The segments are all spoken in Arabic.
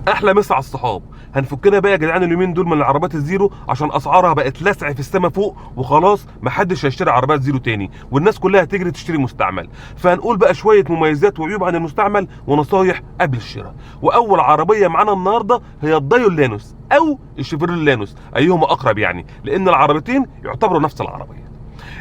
احلى مسا على الصحاب. هنفكنا بقى يا جدعان اليومين دول من العربيات الزيرو، عشان اسعارها بقت لسع في السما فوق، وخلاص محدش هيشتري عربيات زيرو تاني، والناس كلها هتجري تشتري مستعمل. فهنقول بقى شويه مميزات وعيوب عن المستعمل ونصايح قبل الشراء. واول عربيه معانا النهارده هي الدايو اللانوس او الشيفروليه اللانوس، ايهما اقرب يعني، لان العربيتين يعتبروا نفس العربيه.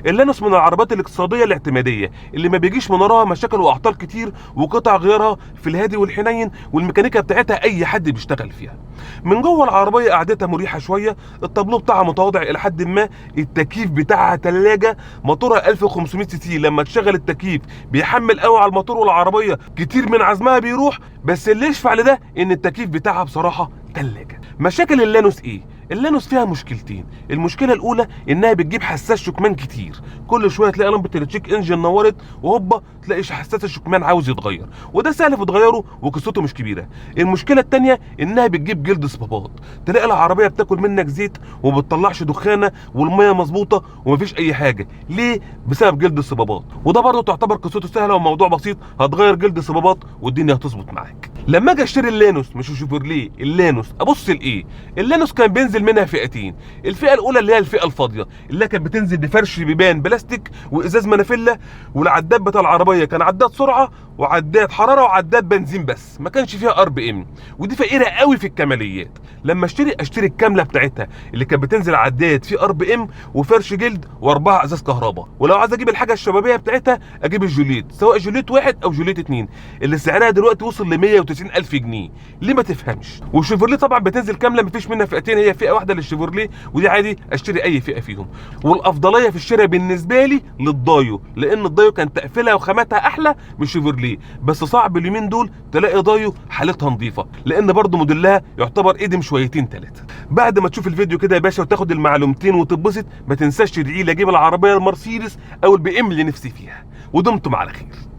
اللانوس من العربيات الاقتصاديه الاعتماديه اللي ما بيجيش من وراها مشاكل واعطال كتير، وقطع غيارها في الهادي والحنين، والميكانيكا بتاعتها اي حد بيشتغل فيها. من جوه العربيه قعدتها مريحه شويه، التابلو بتاعها متواضع الى حد ما، التكييف بتاعها ثلاجه، موتورها 1500 سي سي، لما تشغل التكييف بيحمل قوي على الموتور، والعربيه كتير من عزمها بيروح، بس اللي يشفع لده ان التكييف بتاعها بصراحه ثلاجه. مشاكل اللانوس ايه؟ اللانوس فيها مشكلتين. المشكله الاولى انها بتجيب حساس شكمان كتير، كل شويه تلاقي لمبه التشيك انجن نورت وهوبا تلاقي حساس الشكمان عاوز يتغير، وده سهل في تغيره وقصته مش كبيره. المشكله الثانيه انها بتجيب جلد صبابات، تلاقي العربيه بتاكل منك زيت وما بتطلعش دخانه، والميه مظبوطه ومفيش اي حاجه. ليه؟ بسبب جلد الصبابات، وده برضه تعتبر قصته سهله وموضوع بسيط، هتغير جلد الصبابات والدنيا هتظبط معاك. لما اجي اشتري اللانوس، مش الشيفروليه، اللانوس، ابص لايه؟ اللانوس كان بينزل منها فئتين. الفئه الاولى اللي هي الفئه الفاضيه، اللي كانت بتنزل بفرش بيبان بلاستيك وازاز منافله، والعداد بتاع العربيه كان عداد سرعه وعداد حراره وعداد بنزين، بس ما كانش فيها ار بي ام، ودي فقيره قوي في الكماليات. لما اشتري الكامله بتاعتها اللي كانت بتنزل عداد فيه ار بي ام وفرش جلد واربعه ازاز كهرباء. ولو عايز اجيب الحاجه الشبابيه بتاعتها اجيب الجوليت، سواء جوليت واحد او جوليت اتنين، اللي سعرها دلوقتي وصل ل 190,000 جنيه. ليه ما تفهمش؟ والشيفروليه طبعا بتنزل كامله، مفيش منها فئتين، هي فئه واحده للشيفروليه، ودي عادي اشتري اي فئه فيهم. والافضليه في الشراء بالنسبه لي للدايو، لان الدايو كان تقفيلها وخاماتها احلى من الشيفروليه، بس صعب اليومين دول تلاقي دايو حالتها نظيفه، لان برضو موديلها يعتبر قديم شويتين ثلاثه. بعد ما تشوف الفيديو كده يا باشا وتاخد المعلومتين وتتبسط، ما تنساش تدعي لي اجيب العربيه المرسيدس او البي ام اللي نفسي فيها. ودمتم على خير.